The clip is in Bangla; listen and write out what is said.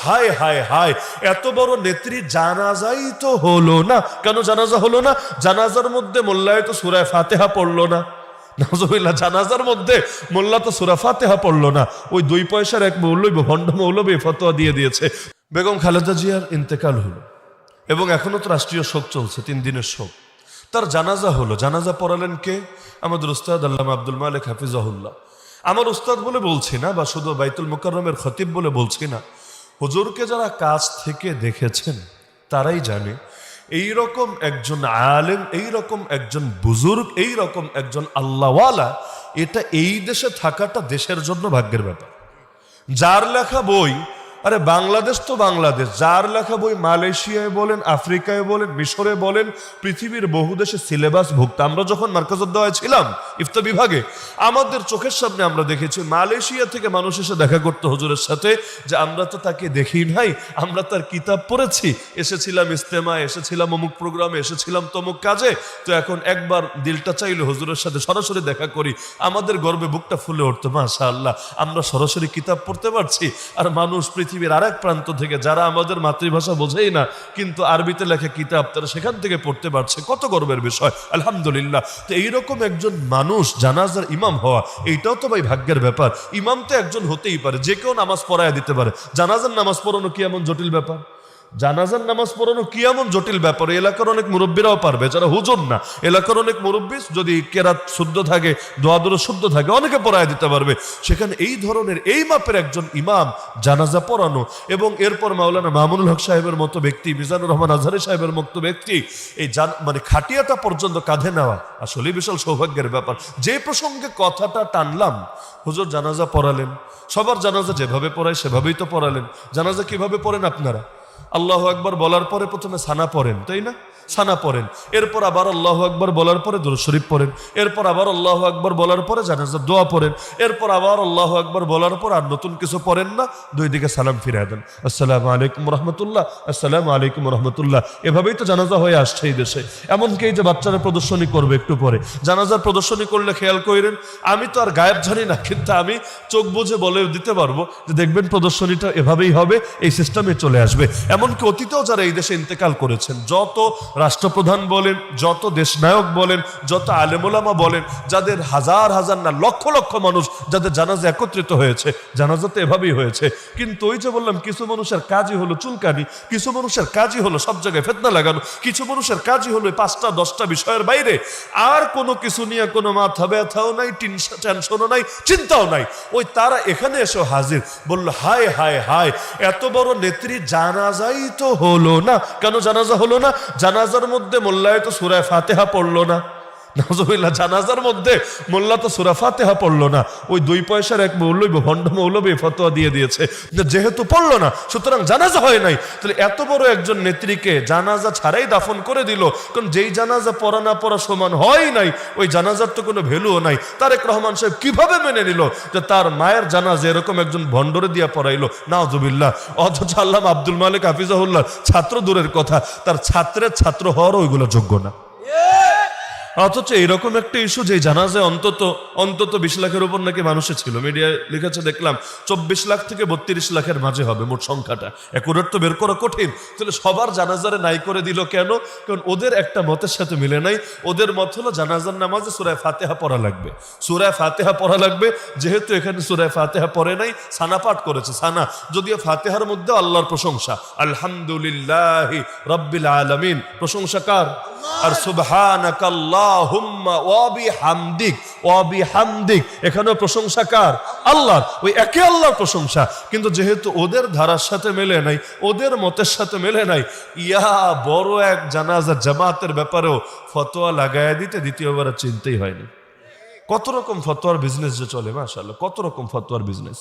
হায় হায় হায়, এত বড় নেত্রী জানাজাই তো হলো না। কেন জানাজা হলো না? জানাজার মধ্যে মোল্লায় তো সূরা ফাতিহা পড়লো না। নাউজুবিল্লাহ, জানাজার মধ্যে মোল্লা তো সূরা ফাতিহা পড়লো না। ওই 2 পয়সার এক মৌলবী, ভণ্ড মৌলবী ফতোয়া দিয়ে দিয়েছে। বেগম খালেদা জিয়ার ইন্তেকাল হলো এবং এখনো তো রাষ্ট্রীয় শোক চলছে, 3 দিনের শোক। তার জানাজা হলো। জানাজা পড়ালেন কে? আমাদের উস্তাদ আল্লামা আব্দুল মালিক হাফিজাহুল্লাহ। আমার উস্তাদ বলে বলছি না, বা শুধু বাইতুল মুকাররমের খতিব বলে বলছি না। হুজুরকে যারা কাছ থেকে দেখেছেন তারাই জানে এইরকম একজন আলেম, এইরকম একজন বুজুর্গ, এইরকম একজন আল্লাহওয়ালা, এটা এই দেশে থাকাটা দেশের জন্য ভাগ্যের ব্যাপার। যার লেখা বই, আরে বাংলাদেশ তো বাংলাদেশ, যার লেখা বই মালয়েশিয়ায় বলেন, আফ্রিকায় বলেন, মিশরে বলেন, পৃথিবীর বহু দেশে সিলেবাস ভুক্ত। আমরা যখন মার্কাজউদ্দওয়ায় ছিলাম ইফতা বিভাগে, আমাদের চোখের সামনে আমরা দেখেছি মালয়েশিয়া থেকে মানুষ এসে দেখা করতে হুজুরের সাথে, যে আমরা তো তাকে দেখি নাই, আমরা তার কিতাব পড়েছি, এসেছিলাম ইস্তেমায়, এসেছিলাম অমুক প্রোগ্রামে, এসেছিলাম তমুক কাজে, তো এখন একবার দিলটা চাইলে হুজুরের সাথে সরাসরি দেখা করি। আমাদের গর্বে বুকটা ফুলে উঠতো, মাশাআল্লাহ, আমরা সরাসরি কিতাব পড়তে পারছি। আর মানুষ পৃথিবীর আরেক প্রান্ত থেকে, যারা আমাদের মাতৃভাষা বোঝেই না কিন্তু আরবিতে লেখা কিতাব, তারা সেখান থেকে পড়তে পারছে, কত গর্বের বিষয়, আলহামদুলিল্লাহ। তো এইরকম একজন মানুষ জানাজার ইমাম হওয়া, এইটাও তো ভাই ভাগ্যের ব্যাপার। ইমাম তো একজন হতেই পারে, যে কেউ নামাজ পড়ায় দিতে পারে। জানাজার নামাজ পড়ানো কি এমন জটিল ব্যাপার? জানাজার নামাজ পড়ানো কি এমন জটিল ব্যাপার? এলাকার অনেক মুরব্বীরাও পারবে, যারা হুজুর না। এলাকার অনেক মুরব্বী যদি কেরাত শুদ্ধ থাকে, দোয়া দরুদ শুদ্ধ থাকে, অনেকে পড়ায় দিতে পারবে। সেখানে এই ধরনের এই মাপের একজন ইমাম জানাজা পড়ানো, এবং এরপর মাওলানা মামুনুল হক সাহেবের মতো ব্যক্তি, মিজানুর রহমান আজহারি সাহেবের মতো ব্যক্তি এই মানে খাটিয়াটা পর্যন্ত কাঁধে নেওয়া আসলে বিশাল সৌভাগ্যের ব্যাপার। যে প্রসঙ্গে কথাটা টানলাম, হুজুর জানাজা পড়ালেন, সবার জানাজা যেভাবে পড়ায় সেভাবেই তো পড়ালেন। জানাজা কিভাবে পড়েন আপনারা? আল্লাহু আকবার বলার পরে প্রথমে সানা পড়েন, তাই না? সানা পড়েন, এরপর আবার আল্লাহু আকবার বলার পরে দুরূদ শরীফ পড়েন, এরপর আবার আল্লাহু আকবার বলার পরে জানাজার দোয়া পড়েন, এরপর আবার আল্লাহু আকবার বলার পর আর নতুন কিছু পড়েন না, 2 দিকে সালাম ফিরিয়ে দেন, আসসালামু আলাইকুম রাহমাতুল্লাহ, আসসালামু আলাইকুম রাহমাতুল্লাহ। এভাবেই তো জানাজা হয়ে আসছে এই দেশে। এমনকি এই যে বাচ্চারা প্রদর্শনী করবে একটু পরে, জানাজার প্রদর্শনী করলে খেয়াল করেন, আমি তো আর গায়েব জানি না, কিন্তু আমি চোখ বুঝে বলে দিতে পারবো যে দেখবেন প্রদর্শনীটা এভাবেই হবে, এই সিস্টেমে চলে আসবে। এমনকি অতীতেও যারা এই দেশে ইন্তেকাল করেছেন, যত রাষ্ট্রপ্রধান বলেন, যত দেশনায়ক বলেন, যত আলেমুলামা বলেন, যাদের হাজার হাজার না লক্ষ লক্ষ মানুষ যাদের জানাজা একত্রিত হয়েছে, জানাজা তো এভাবেই হয়েছে। কিন্তু ওই যে বললাম, কিছু মানুষের কাজই হলো চুলকানি, কিছু মানুষের কাজই হলো সব জায়গায় ফিতনা লাগানো, কিছু মানুষের কাজই হলো 5টা 10টা বিষয়ের বাইরে আর কোনো কিছু নিয়ে কোনো মাথা ব্যথাও নাই, টেনশনও নাই, চিন্তাও নাই। ওই তারা এখানে এসে হাজির, বলল হায় হায় হায়, এত বড় নেত্রী জানাজাই তো হলো না। কেন জানাজা হলো না? জানাজার মধ্যে মোল্লায় তো সূরা ফাতিহা পড়লো না। নাউজুবিল্লাহ, জানাজার মধ্যে মোল্লা তো সূরা ফাতিহা পড়লো না। ওই 2 পয়সার এক মৌলবী, ভণ্ড মৌলবী ফতোয়া দিয়ে দিয়েছে যে যেহেতু পড়লো না সুতরাং জানাজা হয় নাই। তাহলে এত বড় একজন নেত্রীকে জানাজা ছাড়াই দাফন করে দিল। কারণ যেই জানাজা পড়া না পড়া সমান হয় নাই, ওই জানাজার তো কোনো ভ্যালুও নাই। তারেক রহমান সাহেব কিভাবে মেনে নিল যে তার মায়ের জানাজা এরকম একজন ভণ্ডরে দিয়া পড়াইলো? নাউজুবিল্লাহ। অথচ আল্লামা আব্দুল মালিক হাফিজাহুল্লাহ ছাত্র দূরের কথা, তার ছাত্রের ছাত্র হওয়ারও ওইগুলো যোগ্য না। অথচ এইরকম একটা ইস্যু, যে জানাজায় অন্তত 20 লাখের উপর নাকি মানুষে ছিল, মিডিয়ায় লিখেছে দেখলাম 24 লাখ থেকে 32 লাখের মাঝে হবে মোট সংখ্যাটা। একুরেট তো বের করা কঠিন। তাহলে সবার জানাজারে নাই করে দিল কেন? কারণ ওদের একটা মতের সাথে মিলে নাই। ওদের মত হলো জানাজার নামাজে সূরা ফাতিহা পড়া লাগবে, সূরা ফাতিহা পড়া লাগবে। যেহেতু এখানে সূরা ফাতিহা পড়ে নাই, সানা পাঠ করেছে। সানা যদিও ফাতিহার মধ্যে আল্লাহর প্রশংসা, আলহামদুলিল্লাহি রাব্বিল আলামিন, প্রশংসা কার? আর সুবহানাকাল্লাহুম্মা ওয়া বিহামদিক, ওয়া বিহামদিক, এখানেও প্রশংসা কার? আল্লাহর। ওই একে আল্লাহর প্রশংসা। কিন্তু যেহেতু ওদের ধারার সাথে মেলে নাই, ওদের মতের সাথে মেলে নাই, ইয়া বড় এক জানাজা জামাতের ব্যাপারেও ফতোয়া লাগায় দিতে দ্বিতীয়বার চিন্তাই হয়নি। কত রকম ফতোয়ার বিজনেস যে চলে, মাশাআল্লাহ, কত রকম ফতোয়ার বিজনেস।